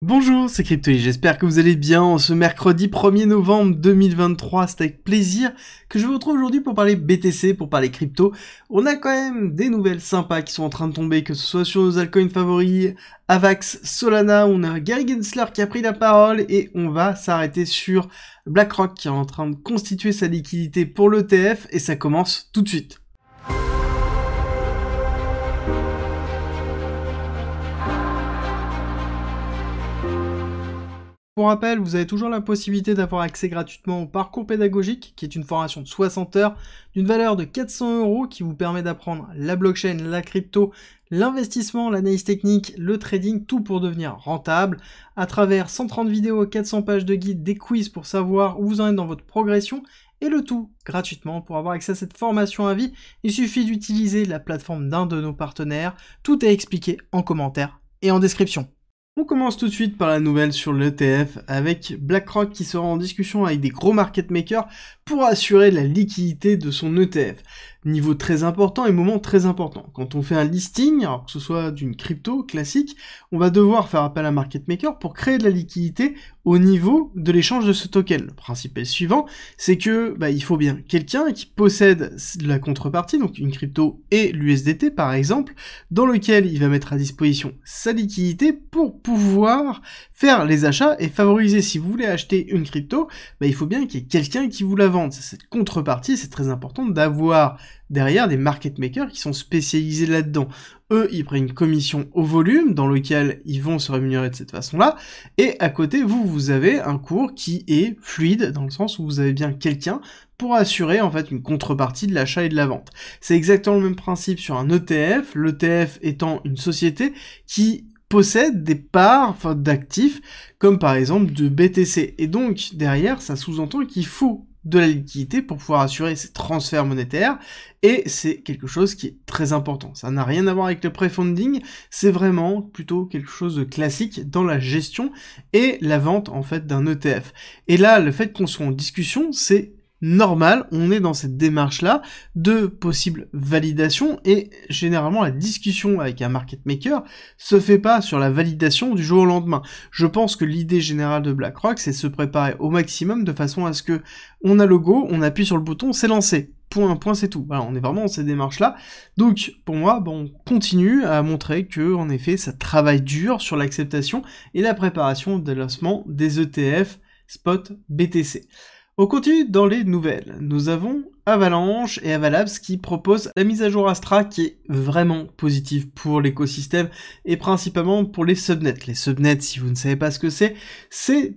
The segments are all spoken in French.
Bonjour, c'est Cryptoly, j'espère que vous allez bien en ce mercredi 1er novembre 2023. C'est avec plaisir que je vous retrouve aujourd'hui pour parler BTC, pour parler crypto. On a quand même des nouvelles sympas qui sont en train de tomber, que ce soit sur nos altcoins favoris, Avax, Solana. On a Gary Gensler qui a pris la parole et on va s'arrêter sur BlackRock qui est en train de constituer sa liquidité pour l'ETF et ça commence tout de suite. Pour rappel, vous avez toujours la possibilité d'avoir accès gratuitement au parcours pédagogique, qui est une formation de 60 heures, d'une valeur de 400 € qui vous permet d'apprendre la blockchain, la crypto, l'investissement, l'analyse technique, le trading, tout pour devenir rentable, à travers 130 vidéos, 400 pages de guide, des quiz pour savoir où vous en êtes dans votre progression, et le tout gratuitement. Pour avoir accès à cette formation à vie, il suffit d'utiliser la plateforme d'un de nos partenaires, tout est expliqué en commentaire et en description. On commence tout de suite par la nouvelle sur l'ETF avec BlackRock qui sera en discussion avec des gros market makers pour assurer la liquidité de son ETF. Niveau très important et moment très important. Quand on fait un listing, alors que ce soit d'une crypto classique, on va devoir faire appel à un market maker pour créer de la liquidité au niveau de l'échange de ce token. Le principe est le suivant, c'est que il faut bien quelqu'un qui possède la contrepartie, donc une crypto et l'USDT par exemple, dans lequel il va mettre à disposition sa liquidité pour pouvoir faire les achats et favoriser. Si vous voulez acheter une crypto, il faut bien qu'il y ait quelqu'un qui vous la vende. C'est cette contrepartie, c'est très important d'avoir derrière des market makers qui sont spécialisés là-dedans. Eux, ils prennent une commission au volume dans lequel ils vont se rémunérer de cette façon-là, et à côté, vous avez un cours qui est fluide, dans le sens où vous avez bien quelqu'un pour assurer en fait une contrepartie de l'achat et de la vente. C'est exactement le même principe sur un ETF, l'ETF étant une société qui possède des parts d'actifs, comme par exemple de BTC. Et donc, derrière, ça sous-entend qu'il faut de la liquidité pour pouvoir assurer ces transferts monétaires, et c'est quelque chose qui est très important. Ça n'a rien à voir avec le pre-funding, c'est vraiment plutôt quelque chose de classique dans la gestion et la vente en fait d'un ETF. Et là, le fait qu'on soit en discussion, c'est normal, on est dans cette démarche-là de possible validation, et généralement la discussion avec un market maker se fait pas sur la validation du jour au lendemain. Je pense que l'idée générale de BlackRock, c'est de se préparer au maximum de façon à ce que on a le go, on appuie sur le bouton, c'est lancé. Point, c'est tout. Voilà, on est vraiment dans ces démarches-là. Donc, pour moi, on continue à montrer que, en effet, ça travaille dur sur l'acceptation et la préparation des lancements des ETF spot BTC. On continue dans les nouvelles. Nous avons Avalanche et Avalabs qui proposent la mise à jour Astra qui est vraiment positive pour l'écosystème et principalement pour les subnets. Les subnets, si vous ne savez pas ce que c'est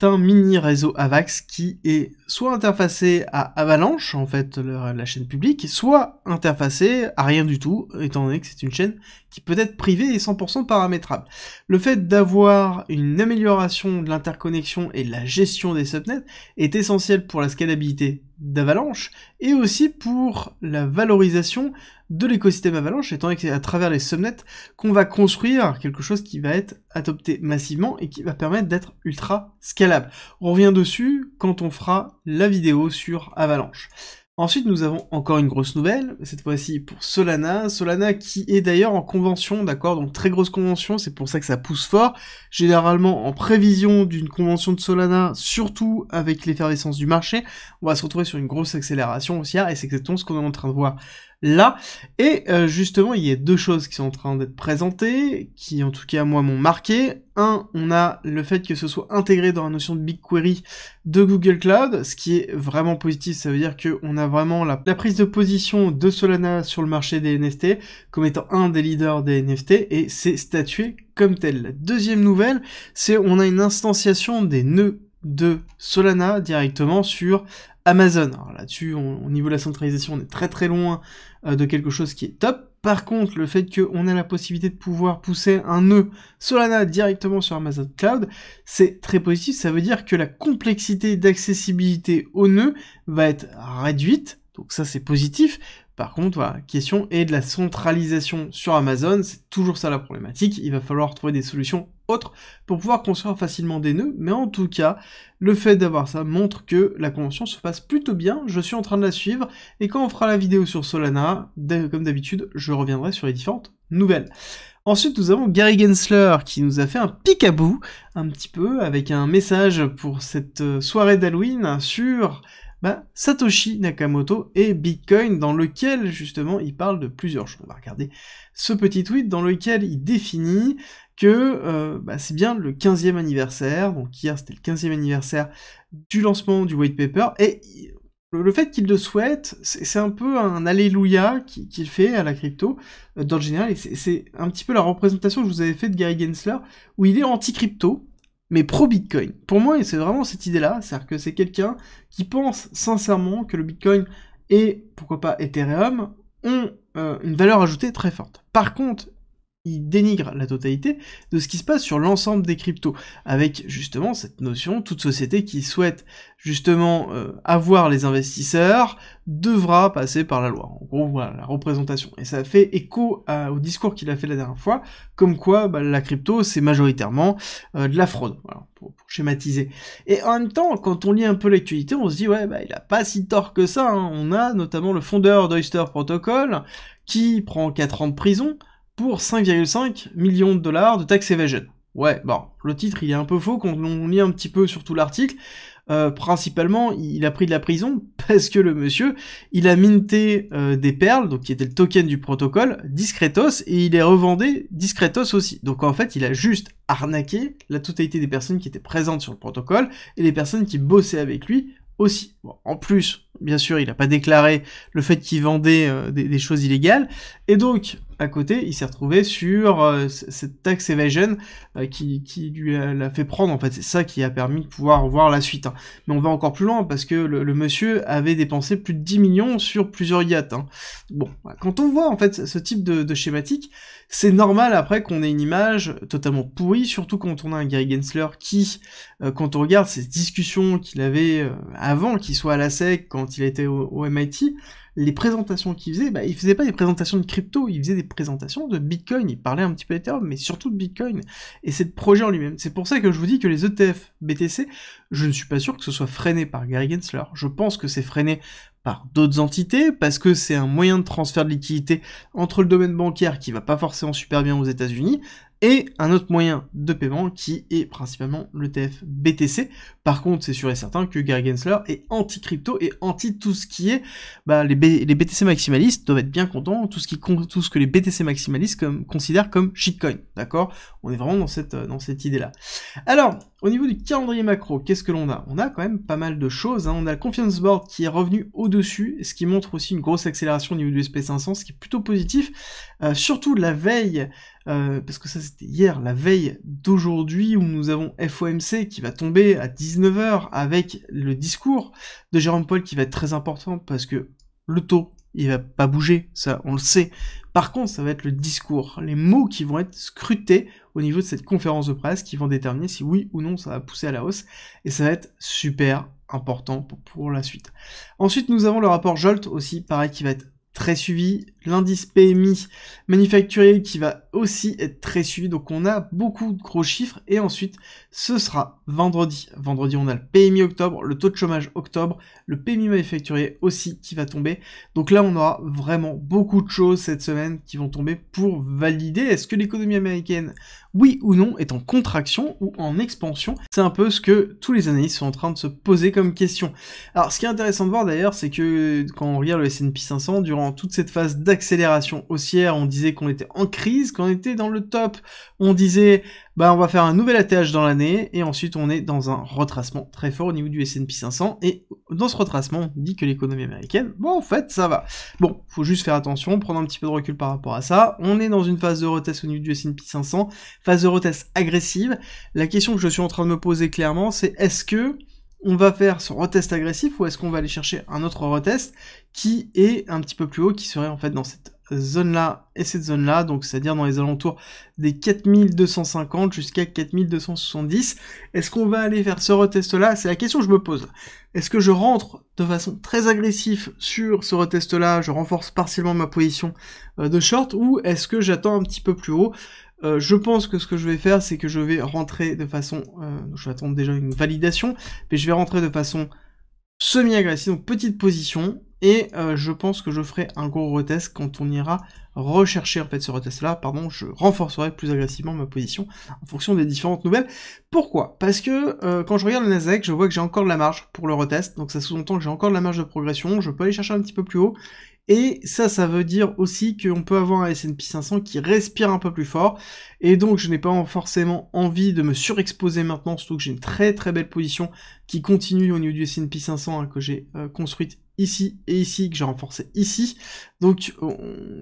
un mini réseau AVAX qui est soit interfacé à Avalanche, en fait la chaîne publique, soit interfacé à rien du tout, étant donné que c'est une chaîne qui peut être privée et 100% paramétrable. Le fait d'avoir une amélioration de l'interconnexion et de la gestion des subnets est essentiel pour la scalabilité d'Avalanche et aussi pour la valorisation de l'écosystème Avalanche, étant donné que c'est à travers les subnets qu'on va construire quelque chose qui va être adopté massivement et qui va permettre d'être ultra scalable. On revient dessus quand on fera la vidéo sur Avalanche. Ensuite, nous avons encore une grosse nouvelle, cette fois-ci pour Solana. Solana qui est d'ailleurs en convention, d'accord, donc très grosse convention, c'est pour ça que ça pousse fort. Généralement, en prévision d'une convention de Solana, surtout avec l'effervescence du marché, on va se retrouver sur une grosse accélération haussière, et c'est exactement ce qu'on est en train de voir là. Et justement, il y a deux choses qui sont en train d'être présentées, qui en tout cas moi m'ont marqué. Un, on a le fait que ce soit intégré dans la notion de BigQuery de Google Cloud, ce qui est vraiment positif. Ça veut dire qu'on a vraiment la prise de position de Solana sur le marché des NFT comme étant un des leaders des NFT, et c'est statué comme tel. La deuxième nouvelle, c'est on a une instantiation des nœuds de Solana directement sur Amazon. Alors là-dessus, au niveau de la centralisation, on est très très loin de quelque chose qui est top. Par contre, le fait qu'on ait la possibilité de pouvoir pousser un nœud Solana directement sur Amazon Cloud, c'est très positif. Ça veut dire que la complexité d'accessibilité au nœud va être réduite. Donc ça, c'est positif. Par contre, voilà, la question est de la centralisation sur Amazon, c'est toujours ça la problématique, il va falloir trouver des solutions autres pour pouvoir construire facilement des nœuds, mais en tout cas, le fait d'avoir ça montre que la convention se passe plutôt bien, je suis en train de la suivre, et quand on fera la vidéo sur Solana, comme d'habitude, je reviendrai sur les différentes nouvelles. Ensuite, nous avons Gary Gensler qui nous a fait un pic-à-bout, un petit peu, avec un message pour cette soirée d'Halloween sur Satoshi Nakamoto et Bitcoin, dans lequel, justement, il parle de plusieurs choses. On va regarder ce petit tweet dans lequel il définit que c'est bien le 15e anniversaire, donc hier c'était le 15e anniversaire du lancement du white paper, et le fait qu'il le souhaite, c'est un peu un alléluia qu'il fait à la crypto, dans le général, et c'est un petit peu la représentation que je vous avais fait de Gary Gensler, où il est anti-crypto, mais pro-Bitcoin. Pour moi, c'est vraiment cette idée-là, c'est-à-dire que c'est quelqu'un qui pense sincèrement que le Bitcoin et, pourquoi pas, Ethereum ont une valeur ajoutée très forte. Par contre, il dénigre la totalité de ce qui se passe sur l'ensemble des cryptos, avec justement cette notion, toute société qui souhaite justement avoir les investisseurs devra passer par la loi. En gros, voilà, la représentation. Et ça fait écho au discours qu'il a fait la dernière fois, comme quoi la crypto, c'est majoritairement de la fraude, voilà, pour schématiser. Et en même temps, quand on lit un peu l'actualité, on se dit, ouais, il a pas si tort que ça, hein. On a notamment le fondeur d'Oyster Protocol, qui prend 4 ans de prison, pour 5,5 millions de dollars de tax evasion. Ouais, bon, le titre il est un peu faux quand on lit un petit peu sur tout l'article. Principalement, il a pris de la prison parce que le monsieur, il a minté des perles, donc qui était le token du protocole, discretos, et il les revendait discretos aussi. Donc en fait, il a juste arnaqué la totalité des personnes qui étaient présentes sur le protocole, et les personnes qui bossaient avec lui aussi. Bon, en plus, bien sûr, il n'a pas déclaré le fait qu'il vendait des choses illégales, et donc, à côté, il s'est retrouvé sur cette tax evasion qui lui l'a fait prendre, en fait, c'est ça qui a permis de pouvoir voir la suite. Hein. Mais on va encore plus loin, parce que le monsieur avait dépensé plus de 10 millions sur plusieurs yachts. Hein. Bon, quand on voit, en fait, ce type de schématique, c'est normal, après, qu'on ait une image totalement pourrie, surtout quand on a un Gary Gensler qui, quand on regarde ces discussions qu'il avait avant qu'il soit à la SEC, quand il était au MIT, les présentations qu'il faisait, il faisait pas des présentations de crypto, il faisait des présentations de Bitcoin, il parlait un petit peu d'Ethereum, mais surtout de Bitcoin, et c'est le projet en lui-même. C'est pour ça que je vous dis que les ETF BTC, je ne suis pas sûr que ce soit freiné par Gary Gensler, je pense que c'est freiné par d'autres entités, parce que c'est un moyen de transfert de liquidité entre le domaine bancaire qui va pas forcément super bien aux États-Unis, et un autre moyen de paiement qui est principalement l'ETF BTC. Par contre, c'est sûr et certain que Gary Gensler est anti-crypto et anti tout ce qui est les BTC maximalistes doivent être bien contents, tout ce que les BTC maximalistes considèrent comme shitcoin, d'accord? On est vraiment dans cette idée-là. Alors, au niveau du calendrier macro, qu'est-ce que l'on a? On a quand même pas mal de choses, hein. On a le Confidence Board qui est revenu au-dessus, ce qui montre aussi une grosse accélération au niveau du SP500, ce qui est plutôt positif, surtout la veille, parce que ça c'était hier, la veille d'aujourd'hui où nous avons FOMC qui va tomber à 19h avec le discours de Jérôme Powell qui va être très important parce que le taux, il va pas bouger, ça on le sait. Par contre, ça va être le discours, les mots qui vont être scrutés au niveau de cette conférence de presse qui vont déterminer si oui ou non ça va pousser à la hausse et ça va être super important pour la suite. Ensuite, nous avons le rapport Jolt aussi, pareil, qui va être très suivi, l'indice PMI manufacturier qui va aussi être très suivi, donc on a beaucoup de gros chiffres, et ensuite ce sera vendredi. Vendredi on a le PMI octobre, le taux de chômage octobre, le PMI manufacturier aussi qui va tomber, donc là on aura vraiment beaucoup de choses cette semaine qui vont tomber pour valider est-ce que l'économie américaine, oui ou non, est en contraction ou en expansion. C'est un peu ce que tous les analystes sont en train de se poser comme question. Alors ce qui est intéressant de voir d'ailleurs, c'est que quand on regarde le S&P 500, durant toute cette phase d'accélération haussière, on disait qu'on était en crise, quand on était dans le top, on disait on va faire un nouvel ATH dans l'année, et ensuite on est dans un retracement très fort au niveau du S&P 500, et dans ce retracement, on dit que l'économie américaine, en fait, ça va. Bon, faut juste faire attention, prendre un petit peu de recul par rapport à ça, on est dans une phase de retest au niveau du S&P 500, phase de retest agressive. La question que je suis en train de me poser clairement, c'est est-ce que on va faire ce retest agressif, ou est-ce qu'on va aller chercher un autre retest qui est un petit peu plus haut, qui serait en fait dans cette zone-là et cette zone-là, donc c'est-à-dire dans les alentours des 4250 jusqu'à 4270. Est-ce qu'on va aller faire ce retest-là? C'est la question que je me pose. Est-ce que je rentre de façon très agressive sur ce retest-là, je renforce partiellement ma position de short, ou est-ce que j'attends un petit peu plus haut? Je pense que ce que je vais faire, c'est que je vais rentrer de façon... je vais attendre déjà une validation, mais je vais rentrer de façon semi-agressif, donc petite position, et je pense que je ferai un gros retest quand on ira rechercher en fait ce retest-là, pardon, je renforcerai plus agressivement ma position en fonction des différentes nouvelles. Pourquoi? Parce que quand je regarde le Nasdaq, je vois que j'ai encore de la marge pour le retest, donc ça sous-entend que j'ai encore de la marge de progression, je peux aller chercher un petit peu plus haut, et ça veut dire aussi qu'on peut avoir un S&P 500 qui respire un peu plus fort, et donc je n'ai pas forcément envie de me surexposer maintenant, surtout que j'ai une très très belle position qui continue au niveau du S&P 500 hein, que j'ai construite ici et ici, que j'ai renforcé ici. Donc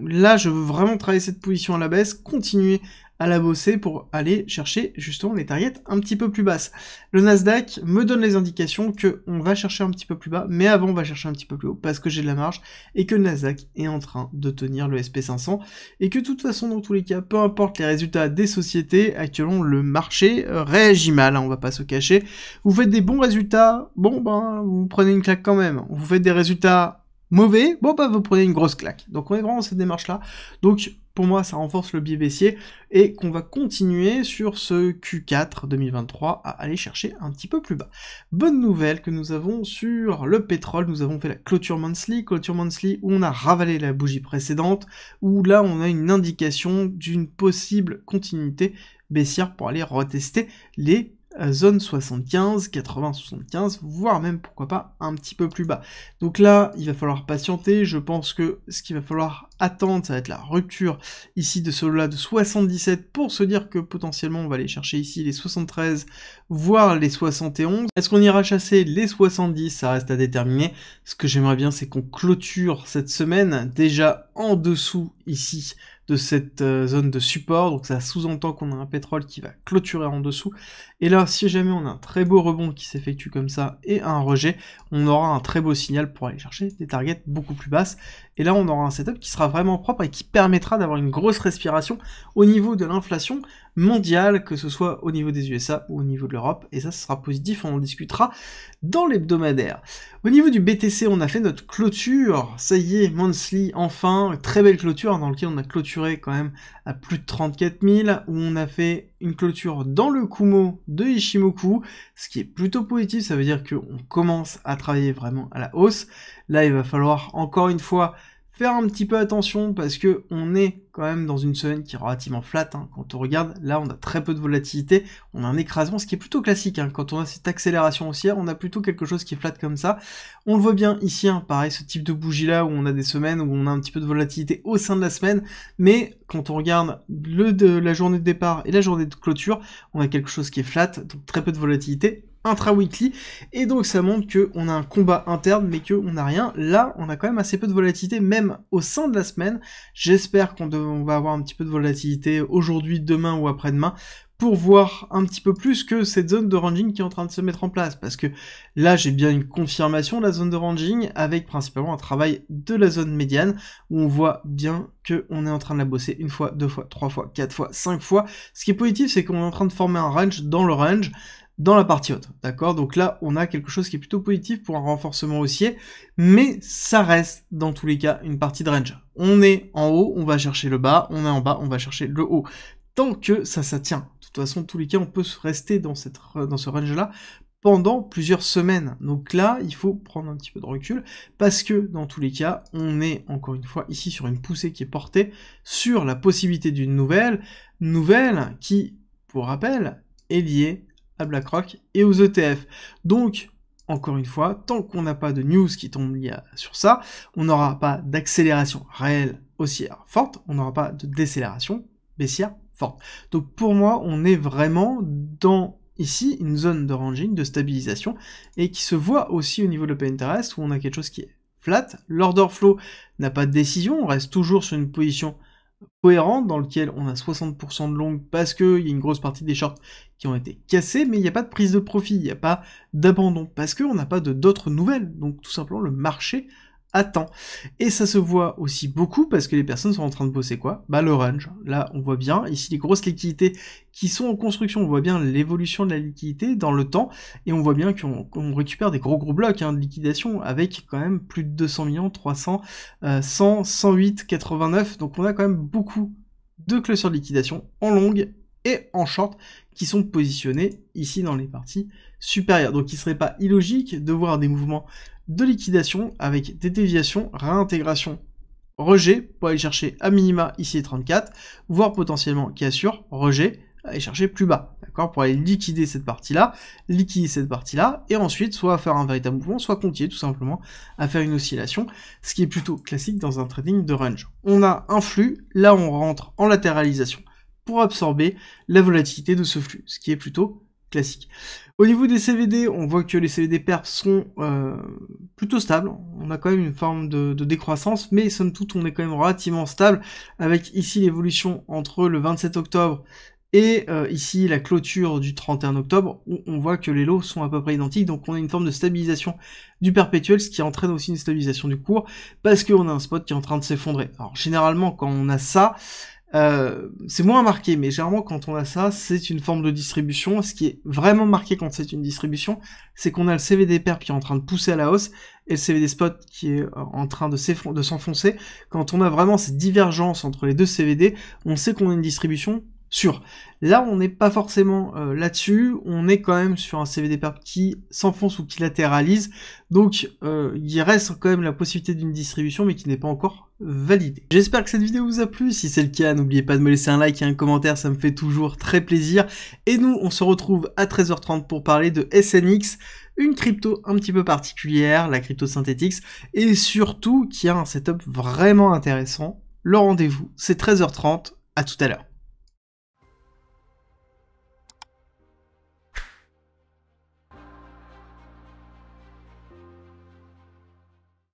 là, je veux vraiment travailler cette position à la baisse, continuer à la bosser pour aller chercher justement les targets un petit peu plus basses. Le Nasdaq me donne les indications que on va chercher un petit peu plus bas, mais avant on va chercher un petit peu plus haut parce que j'ai de la marge et que le Nasdaq est en train de tenir le SP500 et que de toute façon dans tous les cas, peu importe les résultats des sociétés, actuellement le marché réagit mal, hein, on va pas se cacher. Vous faites des bons résultats, bon ben vous prenez une claque quand même. Vous faites des résultats mauvais, bon bah vous prenez une grosse claque. Donc on est vraiment dans cette démarche là. Donc pour moi ça renforce le biais baissier et qu'on va continuer sur ce Q4 2023 à aller chercher un petit peu plus bas. Bonne nouvelle que nous avons sur le pétrole, nous avons fait la clôture monthly où on a ravalé la bougie précédente, où là on a une indication d'une possible continuité baissière pour aller retester les zone 75, 80, 75, voire même pourquoi pas un petit peu plus bas. Donc là, il va falloir patienter, je pense que ce qu'il va falloir attendre, ça va être la rupture ici de cela de 77 pour se dire que potentiellement on va aller chercher ici les 73, voire les 71. Est-ce qu'on ira chasser les 70? Ça reste à déterminer. Ce que j'aimerais bien, c'est qu'on clôture cette semaine déjà en dessous ici de cette zone de support, donc ça sous-entend qu'on a un pétrole qui va clôturer en dessous, et là, si jamais on a un très beau rebond qui s'effectue comme ça, et un rejet, on aura un très beau signal pour aller chercher des targets beaucoup plus basses, et là on aura un setup qui sera vraiment propre et qui permettra d'avoir une grosse respiration au niveau de l'inflation mondiale, que ce soit au niveau des USA ou au niveau de l'Europe, et ça ce sera positif, on en discutera dans l'hebdomadaire. Au niveau du BTC, on a fait notre clôture, ça y est, monthly, enfin, très belle clôture, dans laquelle on a clôturé quand même à plus de 34 000, où on a fait une clôture dans le Kumo de Ishimoku, ce qui est plutôt positif, ça veut dire qu'on commence à travailler vraiment à la hausse. Là, il va falloir encore une fois faire un petit peu attention parce que on est quand même dans une semaine qui est relativement flat, hein. Quand on regarde, là on a très peu de volatilité, on a un écrasement, ce qui est plutôt classique, hein. Quand on a cette accélération haussière, on a plutôt quelque chose qui est flat comme ça. On le voit bien ici, hein, pareil, ce type de bougie là où on a des semaines où on a un petit peu de volatilité au sein de la semaine, mais quand on regarde la journée de départ et la journée de clôture, on a quelque chose qui est flat, donc très peu de volatilité intra-weekly, et donc ça montre qu'on a un combat interne, mais qu'on n'a rien. Là, on a quand même assez peu de volatilité, même au sein de la semaine. J'espère qu'on va avoir un petit peu de volatilité aujourd'hui, demain ou après-demain, pour voir un petit peu plus que cette zone de ranging qui est en train de se mettre en place, parce que là, j'ai bien une confirmation de la zone de ranging, avec principalement un travail de la zone médiane, où on voit bien qu'on est en train de la bosser une fois, deux fois, trois fois, quatre fois, cinq fois. Ce qui est positif, c'est qu'on est en train de former un range dans le range, dans la partie haute, d'accord? Donc là, on a quelque chose qui est plutôt positif pour un renforcement haussier, mais ça reste, dans tous les cas, une partie de range. On est en haut, on va chercher le bas, on est en bas, on va chercher le haut. Tant que ça tient. De toute façon, dans tous les cas, on peut rester dans ce range-là pendant plusieurs semaines. Donc là, il faut prendre un petit peu de recul, parce que, dans tous les cas, on est, encore une fois, ici sur une poussée qui est portée sur la possibilité d'une nouvelle qui, pour rappel, est liée à BlackRock et aux ETF. Donc, encore une fois, tant qu'on n'a pas de news qui tombe sur ça, on n'aura pas d'accélération réelle haussière forte, on n'aura pas de décélération baissière forte. Donc pour moi, on est vraiment dans ici une zone de ranging, de stabilisation, et qui se voit aussi au niveau de l'open interest, où on a quelque chose qui est flat. L'order flow n'a pas de décision, on reste toujours sur une position cohérente dans lequel on a 60% de long parce qu'il y a une grosse partie des shorts qui ont été cassés, mais il n'y a pas de prise de profit, il n'y a pas d'abandon, parce qu'on n'a pas d'autres nouvelles, donc tout simplement le marché attend. Et ça se voit aussi beaucoup parce que les personnes sont en train de bosser quoi? Bah le range, là on voit bien, ici les grosses liquidités qui sont en construction, on voit bien l'évolution de la liquidité dans le temps, et on voit bien qu'on récupère des gros blocs de liquidation, avec quand même plus de 200 millions, 300, 100, 108, 89, donc on a quand même beaucoup de clôtures de liquidation en longue, et en short qui sont positionnés ici dans les parties supérieures. Donc il ne serait pas illogique de voir des mouvements de liquidation avec des déviations, réintégration, rejet pour aller chercher à minima ici les 34, voire potentiellement cassure, rejet, aller chercher plus bas, d'accord, pour aller liquider cette partie-là, et ensuite soit faire un véritable mouvement, soit continuer tout simplement à faire une oscillation, ce qui est plutôt classique dans un trading de range. On a un flux, là on rentre en latéralisation pour absorber la volatilité de ce flux, ce qui est plutôt classique. Au niveau des CVD, on voit que les CVD perp sont plutôt stables, on a quand même une forme de décroissance, mais somme toute on est quand même relativement stable, avec ici l'évolution entre le 27 octobre et ici la clôture du 31 octobre, où on voit que les lots sont à peu près identiques, donc on a une forme de stabilisation du perpétuel, ce qui entraîne aussi une stabilisation du cours, parce qu'on a un spot qui est en train de s'effondrer. Alors généralement quand on a ça, c'est moins marqué, mais généralement quand on a ça, c'est une forme de distribution. Ce qui est vraiment marqué quand c'est une distribution, c'est qu'on a le CVD perp qui est en train de pousser à la hausse, et le CVD spot qui est en train de s'enfoncer. Quand on a vraiment cette divergence entre les deux CVD, on sait qu'on a une distribution sûre. Là, on n'est pas forcément là-dessus, on est quand même sur un CVD perp qui s'enfonce ou qui latéralise, donc il reste quand même la possibilité d'une distribution, mais qui n'est pas encore validée. J'espère que cette vidéo vous a plu, si c'est le cas, n'oubliez pas de me laisser un like et un commentaire, ça me fait toujours très plaisir, et nous, on se retrouve à 13h30 pour parler de SNX, une crypto un petit peu particulière, la crypto Synthetix, et surtout qui a un setup vraiment intéressant. Le rendez-vous, c'est 13h30, à tout à l'heure.